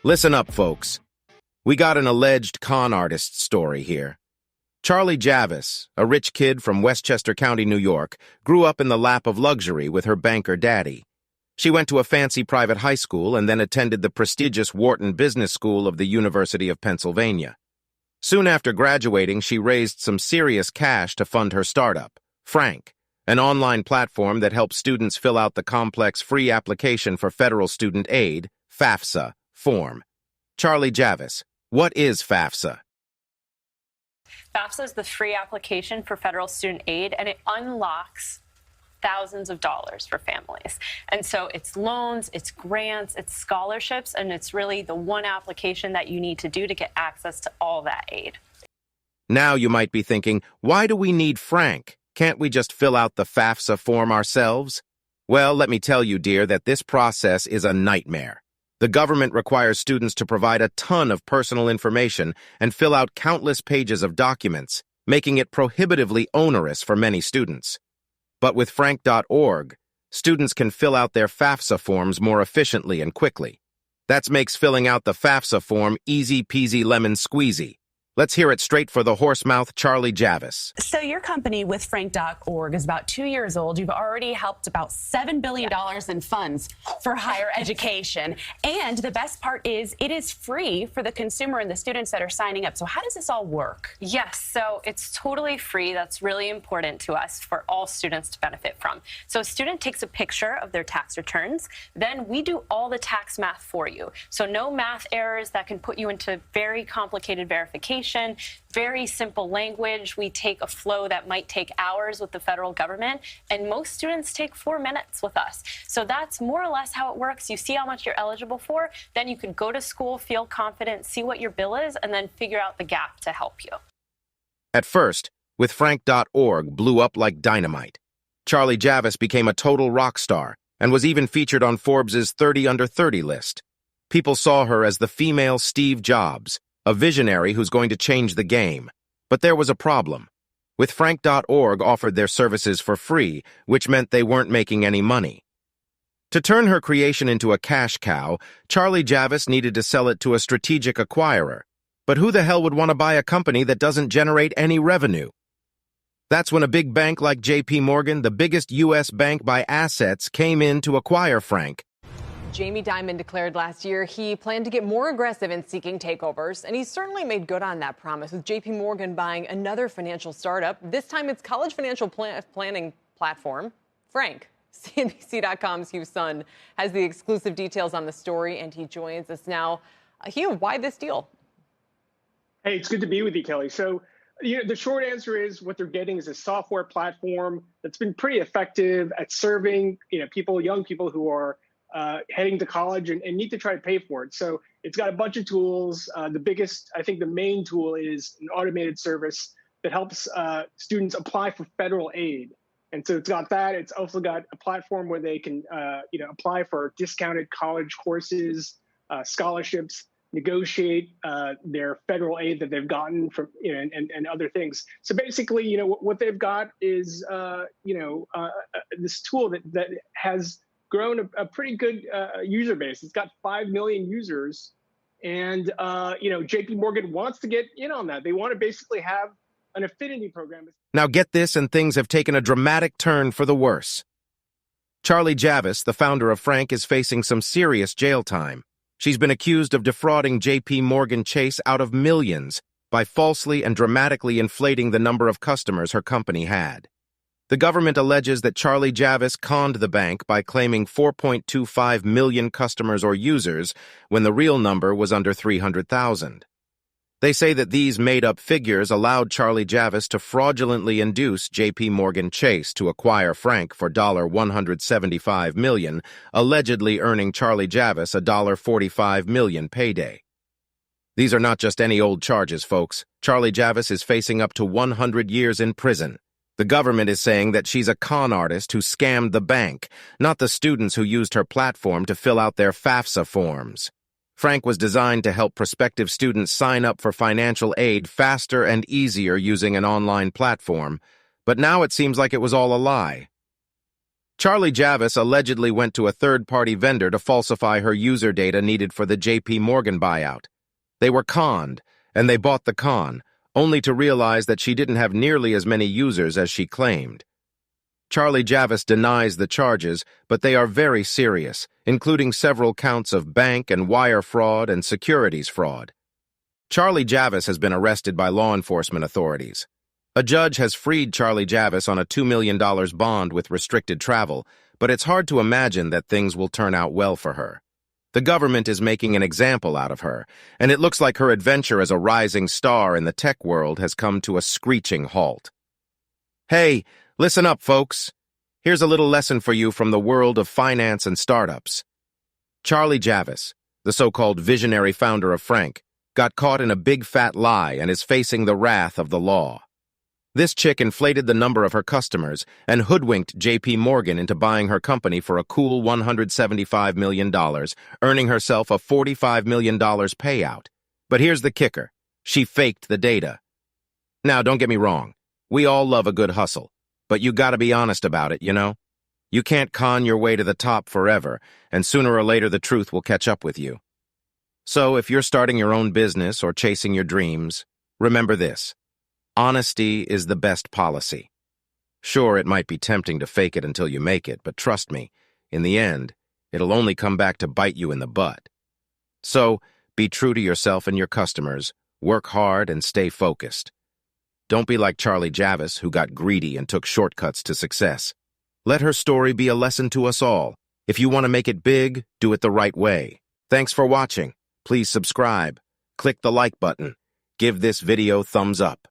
Listen up, folks. We got an alleged con artist story here. Charlie Javice, a rich kid from Westchester County, New York, grew up in the lap of luxury with her banker daddy. She went to a fancy private high school and then attended the prestigious Wharton Business School of the University of Pennsylvania. Soon after graduating, she raised some serious cash to fund her startup, Frank, an online platform that helps students fill out the complex free application for federal student aid, FAFSA, form. Charlie Javice, what is FAFSA? FAFSA is the free application for federal student aid, and it unlocks thousands of dollars for families. And so it's loans, it's grants, it's scholarships, and it's really the one application that you need to do to get access to all that aid. Now you might be thinking, why do we need Frank? Can't we just fill out the FAFSA form ourselves? Well, let me tell you, dear, that this process is a nightmare. The government requires students to provide a ton of personal information and fill out countless pages of documents, making it prohibitively onerous for many students. But with frank.org, students can fill out their FAFSA forms more efficiently and quickly. That makes filling out the FAFSA form easy peasy lemon squeezy. Let's hear it straight for the horsemouth Charlie Javice. So your company with frank.org is about 2 years old. You've already helped about $7 billion in funds for higher education. And the best part is it is free for the consumer and the students that are signing up. So how does this all work? Yes, so it's totally free. That's really important to us for all students to benefit from. So a student takes a picture of their tax returns. Then we do all the tax math for you. So no math errors that can put you into very complicated verification. Very simple language. We take a flow that might take hours with the federal government, and most students take 4 minutes with us. So that's more or less how it works. You see how much you're eligible for, then you can go to school, feel confident, see what your bill is, and then figure out the gap to help you. At first, with frank.org blew up like dynamite. Charlie Javice became a total rock star and was even featured on Forbes' 30 Under 30 list. People saw her as the female Steve Jobs, a visionary who's going to change the game. But there was a problem. With frank.org offered their services for free, which meant they weren't making any money. To turn her creation into a cash cow, Charlie Javice needed to sell it to a strategic acquirer. But who the hell would want to buy a company that doesn't generate any revenue? That's when a big bank like J.P. Morgan, the biggest U.S. bank by assets, came in to acquire Frank. Jamie Dimon declared last year he planned to get more aggressive in seeking takeovers, and he certainly made good on that promise with J.P. Morgan buying another financial startup. This time it's college financial planning platform, Frank. CNBC.com's Hugh Sun has the exclusive details on the story, and he joins us now. Hugh, why this deal? Hey, it's good to be with you, Kelly. So, the short answer is what they're getting is a software platform that's been pretty effective at serving, young people who are heading to college and need to try to pay for it. So it's got a bunch of tools. The main tool is an automated service that helps students apply for federal aid. And so it's got that. It's also got a platform where they can, apply for discounted college courses, scholarships, negotiate their federal aid that they've gotten from, and other things. So basically, what they've got is, this tool that has grown a pretty good user base. It's got 5 million users. And, JP Morgan wants to get in on that. They want to basically have an affinity program. Now get this, and things have taken a dramatic turn for the worse. Charlie Javice, the founder of Frank, is facing some serious jail time. She's been accused of defrauding J.P. Morgan Chase out of millions by falsely and dramatically inflating the number of customers her company had. The government alleges that Charlie Javice conned the bank by claiming 4.25 million customers or users when the real number was under 300,000. They say that these made-up figures allowed Charlie Javice to fraudulently induce J.P. Morgan Chase to acquire Frank for $175 million, allegedly earning Charlie Javice a $45 million payday. These are not just any old charges, folks. Charlie Javice is facing up to 100 years in prison. The government is saying that she's a con artist who scammed the bank, not the students who used her platform to fill out their FAFSA forms. Frank was designed to help prospective students sign up for financial aid faster and easier using an online platform, but now it seems like it was all a lie. Charlie Javice allegedly went to a third-party vendor to falsify her user data needed for the JP Morgan buyout. They were conned, and they bought the con, only to realize that she didn't have nearly as many users as she claimed. Charlie Javice denies the charges, but they are very serious, including several counts of bank and wire fraud and securities fraud. Charlie Javice has been arrested by law enforcement authorities. A judge has freed Charlie Javice on a $2 million bond with restricted travel, but it's hard to imagine that things will turn out well for her. The government is making an example out of her, and it looks like her adventure as a rising star in the tech world has come to a screeching halt. Hey, listen up, folks. Here's a little lesson for you from the world of finance and startups. Charlie Javice, the so-called visionary founder of Frank, got caught in a big fat lie and is facing the wrath of the law. This chick inflated the number of her customers and hoodwinked JP Morgan into buying her company for a cool $175 million, earning herself a $45 million payout. But here's the kicker. She faked the data. Now, don't get me wrong. We all love a good hustle, but you gotta be honest about it, you know? You can't con your way to the top forever, and sooner or later the truth will catch up with you. So if you're starting your own business or chasing your dreams, remember this. Honesty is the best policy. Sure, it might be tempting to fake it until you make it, but trust me, in the end, it'll only come back to bite you in the butt. So, be true to yourself and your customers, work hard, and stay focused. Don't be like Charlie Javice, who got greedy and took shortcuts to success. Let her story be a lesson to us all. If you want to make it big, do it the right way. Thanks for watching. Please subscribe. Click the like button. Give this video thumbs up.